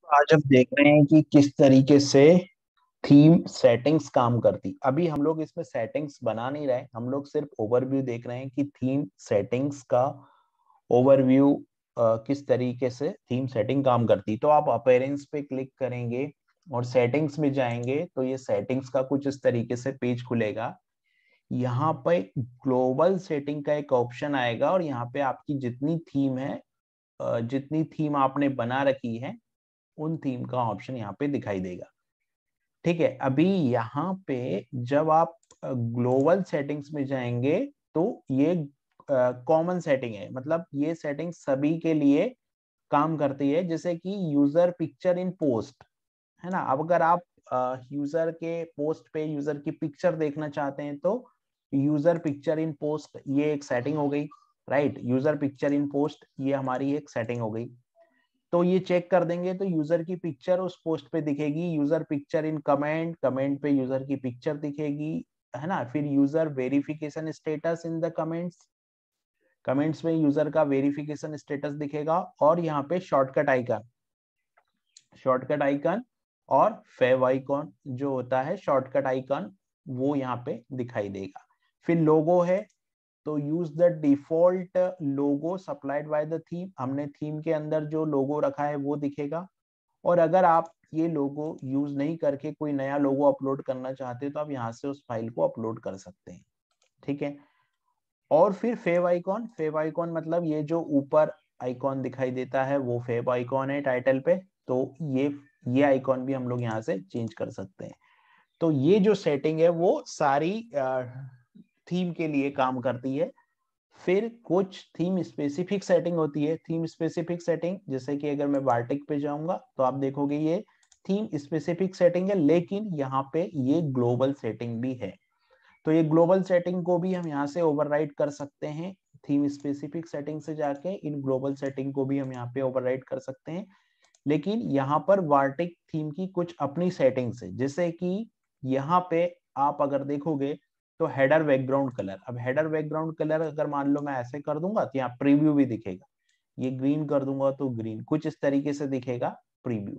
आज हम देख रहे हैं कि किस तरीके से थीम सेटिंग्स काम करती। अभी हम लोग इसमें सेटिंग्स बना नहीं रहे, हम लोग सिर्फ ओवरव्यू देख रहे हैं कि थीम सेटिंग्स का ओवरव्यू किस तरीके से थीम सेटिंग काम करती। तो आप अपीयरेंस पे क्लिक करेंगे और सेटिंग्स में जाएंगे तो ये सेटिंग्स का कुछ इस तरीके से पेज खुलेगा। यहाँ पे ग्लोबल सेटिंग का एक ऑप्शन आएगा और यहाँ पे आपकी जितनी थीम है, जितनी थीम आपने बना रखी है उन थीम का ऑप्शन यहाँ पे दिखाई देगा। ठीक है, अभी यहाँ पे जब आप ग्लोबल सेटिंग्स में जाएंगे तो ये कॉमन सेटिंग है, मतलब ये सेटिंग सभी के लिए काम करती है। जैसे कि यूजर पिक्चर इन पोस्ट है ना। अब अगर आप यूजर के पोस्ट पे यूजर की पिक्चर देखना चाहते हैं तो यूजर पिक्चर इन पोस्ट ये एक सेटिंग हो गई, right. User picture in post ये हमारी एक सेटिंग हो गई। तो ये चेक कर देंगे तो यूजर की पिक्चर उस पोस्ट पे दिखेगी। User picture in comment, comment पे यूजर की पिक्चर दिखेगी, है ना। फिर user verification status in the comments, comments में यूजर का वेरिफिकेशन स्टेटस दिखेगा। और यहाँ पे शॉर्टकट आइकन, शॉर्टकट आइकन और फेव आइकॉन जो होता है शॉर्टकट आइकन वो यहाँ पे दिखाई देगा। फिर लोगो है तो use the default logo supplied by the theme, हमने थीम के अंदर जो लोगो रखा है वो दिखेगा। और अगर आप ये लोगो यूज नहीं करके कोई नया लोगो अपलोड करना चाहते हैं तो आप यहाँ से उस फाइल को अपलोड कर सकते हैं। ठीक है। और फिर फेव आइकॉन, फेव आइकॉन मतलब ये जो ऊपर आइकॉन दिखाई देता है वो फेव आइकॉन है टाइटल पे। तो ये आइकॉन भी हम लोग यहाँ से चेंज कर सकते हैं। तो ये जो सेटिंग है वो सारी थीम के लिए काम करती है। फिर कुछ थीम स्पेसिफिक सेटिंग होती है। थीम स्पेसिफिक सेटिंग जैसे कि अगर मैं बार्टिक पे जाऊंगा तो आप देखोगे ये थीम स्पेसिफिक सेटिंग है, लेकिन यहाँ पे ये ग्लोबल सेटिंग भी है। तो ये ग्लोबल सेटिंग को भी हम यहाँ से ओवरराइड कर सकते हैं। थीम स्पेसिफिक सेटिंग से जाके इन ग्लोबल सेटिंग को भी हम यहाँ पे ओवरराइड कर सकते हैं। लेकिन यहाँ पर वार्टिक थीम की कुछ अपनी सेटिंग्स है, जैसे कि यहाँ पे आप अगर देखोगे तो हेडर बैकग्राउंड कलर, अब हेडर बैकग्राउंड कलर अगर मान लो मैं ऐसे कर दूंगा तो यहाँ प्रीव्यू भी दिखेगा। ये ग्रीन कर दूंगा तो ग्रीन कुछ इस तरीके से दिखेगा प्रीव्यू।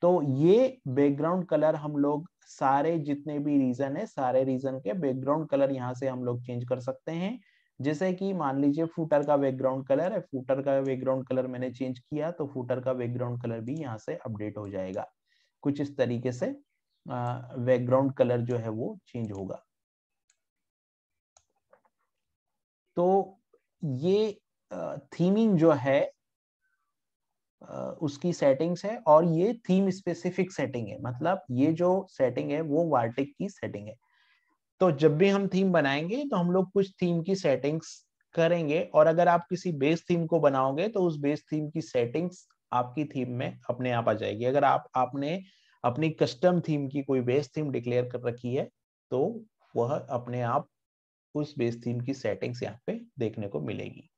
तो ये बैकग्राउंड कलर हम लोग सारे जितने भी रीजन है सारे रीजन के बैकग्राउंड कलर यहाँ से हम लोग चेंज कर सकते हैं। जैसे कि मान लीजिए फूटर का बैकग्राउंड कलर है, फूटर का बैकग्राउंड कलर मैंने चेंज किया तो फूटर का बैकग्राउंड कलर भी यहाँ से अपडेट हो जाएगा। कुछ इस तरीके से बैकग्राउंड कलर जो है वो चेंज होगा। तो ये थीमिंग जो है उसकी सेटिंग्स है और ये थीम स्पेसिफिक सेटिंग है, मतलब ये जो सेटिंग है वो वार्टिक की सेटिंग है। तो जब भी हम थीम बनाएंगे तो हम लोग कुछ थीम की सेटिंग्स करेंगे, और अगर आप किसी बेस थीम को बनाओगे तो उस बेस थीम की सेटिंग्स आपकी थीम में अपने आप आ जाएगी। अगर आपने अपनी कस्टम थीम की कोई बेस थीम डिक्लेयर कर रखी है तो वह अपने आप उस बेस थीम की सेटिंग्स यहाँ पे देखने को मिलेगी।